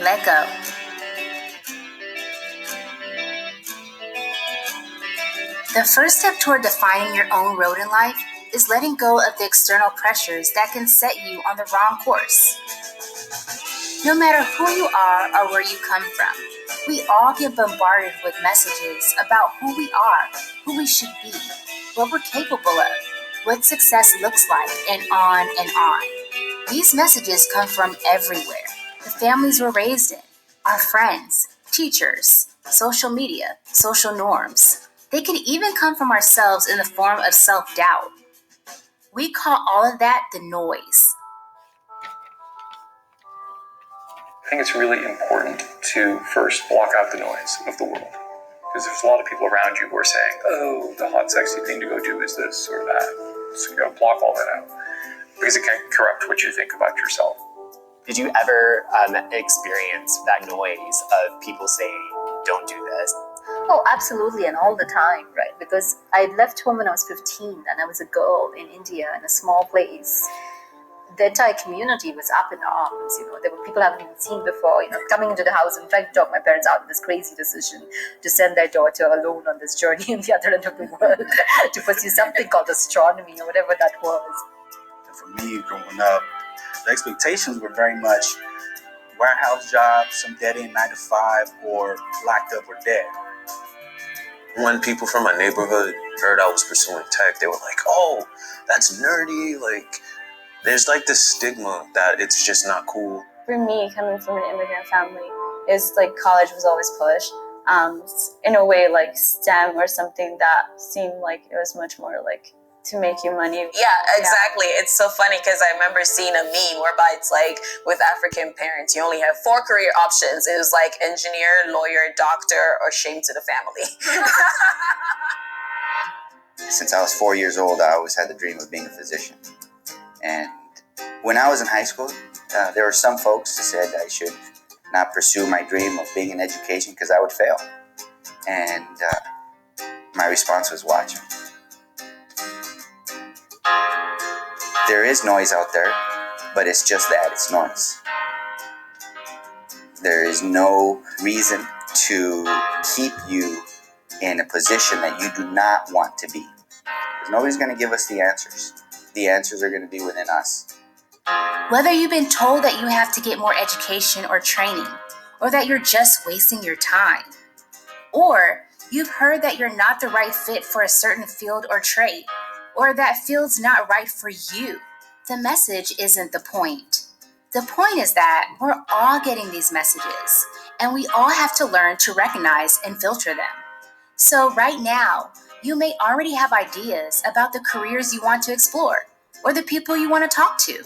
let go. The first step toward defining your own road in life is letting go of the external pressures that can set you on the wrong course. No matter who you are or where you come from, we all get bombarded with messages about who we are, who we should be, what we're capable of, what success looks like, and on and on. These messages come from everywhere. The families we're raised in, our friends, teachers, social media, social norms. They can even come from ourselves in the form of self-doubt. We call all of that the noise. I think it's really important to first block out the noise of the world. Because there's a lot of people around you who are saying, oh, the hot, sexy thing to go do is this or that. So you gotta block all that out. Because it can corrupt what you think about yourself. Did you ever experience that noise of people saying, don't do this? Oh, absolutely, and all the time, right? Because I left home when I was 15 and I was a girl in India in a small place. The entire community was up in arms. There were people I haven't even seen before, coming into the house and trying to talk my parents out of this crazy decision to send their daughter alone on this journey in the other end of the world to pursue something called astronomy or whatever that was. For me, growing up, the expectations were very much warehouse jobs, some dead-end 9-to-5, or locked up or dead. When people from my neighborhood heard I was pursuing tech, they were like, oh, that's nerdy. There's this stigma that it's just not cool. For me, coming from an immigrant family, is college was always pushed. In a way, STEM or something that seemed like it was much more to make you money. Yeah, exactly. Yeah. It's so funny because I remember seeing a meme whereby it's with African parents, you only have 4 career options. It was engineer, lawyer, doctor, or shame to the family. Since I was 4 years old, I always had the dream of being a physician. And when I was in high school, there were some folks who said I should not pursue my dream of being in education because I would fail. And my response was, watch them. There is noise out there, but it's just that, it's noise. There is no reason to keep you in a position that you do not want to be. Because nobody's going to give us the answers. The answers are going to be within us. Whether you've been told that you have to get more education or training, or that you're just wasting your time, or you've heard that you're not the right fit for a certain field or trade, or that field's not right for you, the message isn't the point. The point is that we're all getting these messages, and we all have to learn to recognize and filter them. So right now, you may already have ideas about the careers you want to explore, or the people you want to talk to.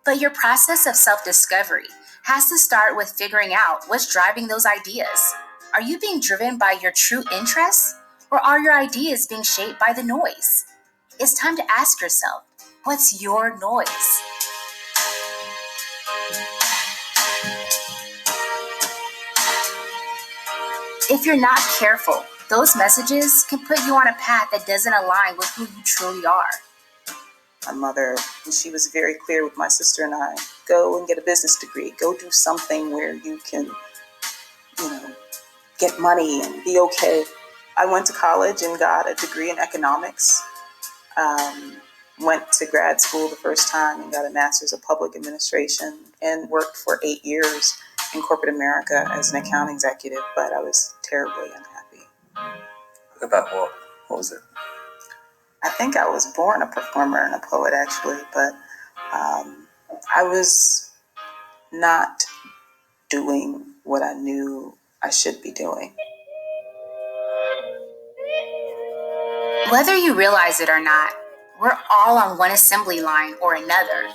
But your process of self-discovery has to start with figuring out what's driving those ideas. Are you being driven by your true interests, or are your ideas being shaped by the noise? It's time to ask yourself, what's your noise? If you're not careful, those messages can put you on a path that doesn't align with who you truly are. My mother, she was very clear with my sister and I, go and get a business degree. Go do something where you can, get money and be okay. I went to college and got a degree in economics. Went to grad school the first time and got a master's of public administration and worked for 8 years in corporate America as an account executive, but I was terribly unhappy. About what? What was it? I think I was born a performer and a poet, actually, but I was not doing what I knew I should be doing. Whether you realize it or not, we're all on one assembly line or another.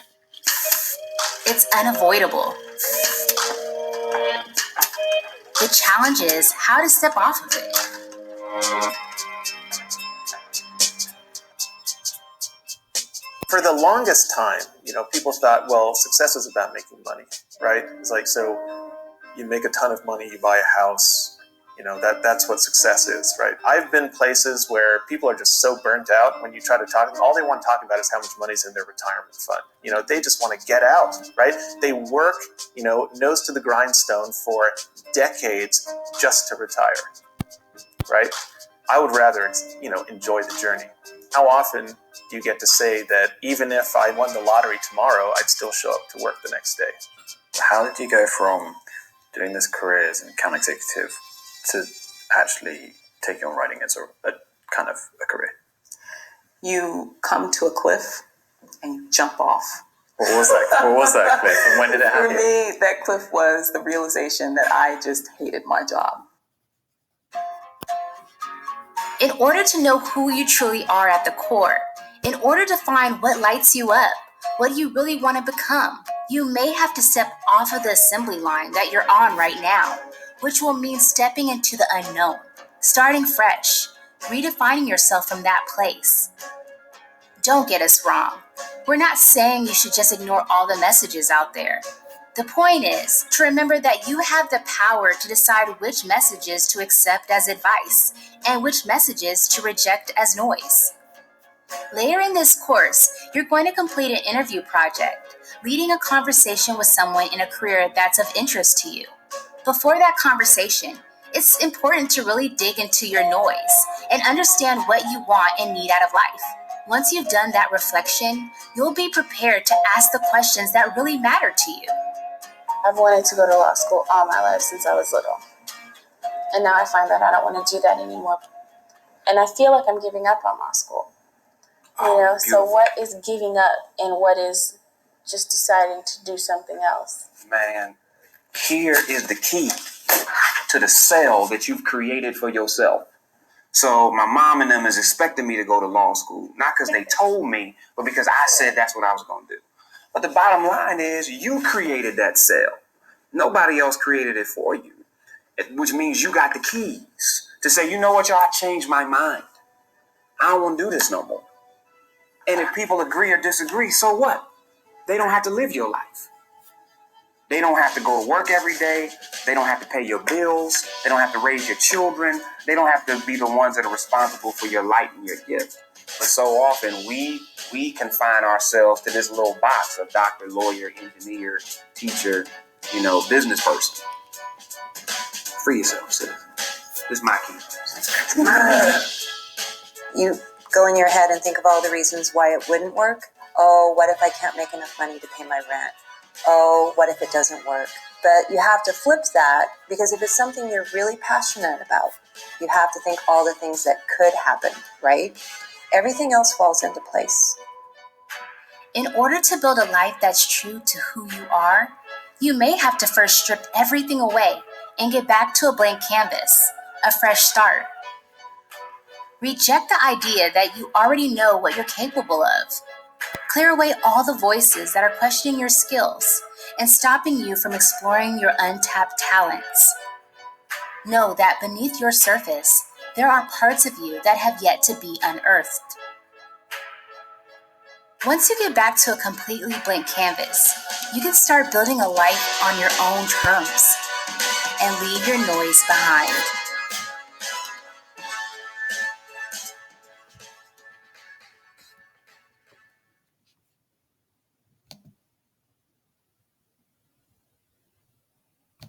It's unavoidable. The challenge is how to step off of it. For the longest time, people thought, well, success is about making money, right? It's so you make a ton of money, you buy a house, That's what success is, right? I've been places where people are just so burnt out when you try to talk to them. All they want to talk about is how much money's in their retirement fund. They just want to get out, right? They work, nose to the grindstone for decades just to retire, right? I would rather, enjoy the journey. How often do you get to say that even if I won the lottery tomorrow, I'd still show up to work the next day? How did you go from doing this career as an account executive to actually taking on writing as a kind of a career? You come to a cliff and you jump off. What was that cliff? And when did it happen? For me, that cliff was the realization that I just hated my job. In order to know who you truly are at the core, in order to find what lights you up, what you really want to become, you may have to step off of the assembly line that you're on right now, which will mean stepping into the unknown, starting fresh, redefining yourself from that place. Don't get us wrong. We're not saying you should just ignore all the messages out there. The point is to remember that you have the power to decide which messages to accept as advice and which messages to reject as noise. Later in this course, you're going to complete an interview project, leading a conversation with someone in a career that's of interest to you. Before that conversation, it's important to really dig into your noise and understand what you want and need out of life. Once you've done that reflection, you'll be prepared to ask the questions that really matter to you. I've wanted to go to law school all my life since I was little. And now I find that I don't want to do that anymore. And I feel like I'm giving up on law school. So what is giving up and what is just deciding to do something else? Man, here is the key to the cell that you've created for yourself. So my mom and them is expecting me to go to law school, not because they told me, but because I said that's what I was going to do. But the bottom line is you created that cell. Nobody else created it for you, which means you got the keys to say, you know what, y'all, I changed my mind. I don't want to do this no more. And if people agree or disagree, so what? They don't have to live your life. They don't have to go to work every day. They don't have to pay your bills. They don't have to raise your children. They don't have to be the ones that are responsible for your light and your gift. But so often we confine ourselves to this little box of doctor, lawyer, engineer, teacher, business person. Free yourself, sis. This is my key. You go in your head and think of all the reasons why it wouldn't work. Oh, what if I can't make enough money to pay my rent? Oh, what if it doesn't work? But you have to flip that, because if it's something you're really passionate about, you have to think all the things that could happen, right? Everything else falls into place. In order to build a life that's true to who you are, you may have to first strip everything away and get back to a blank canvas, a fresh start. Reject the idea that you already know what you're capable of. Clear away all the voices that are questioning your skills and stopping you from exploring your untapped talents. Know that beneath your surface, there are parts of you that have yet to be unearthed. Once you get back to a completely blank canvas, you can start building a life on your own terms and leave your noise behind.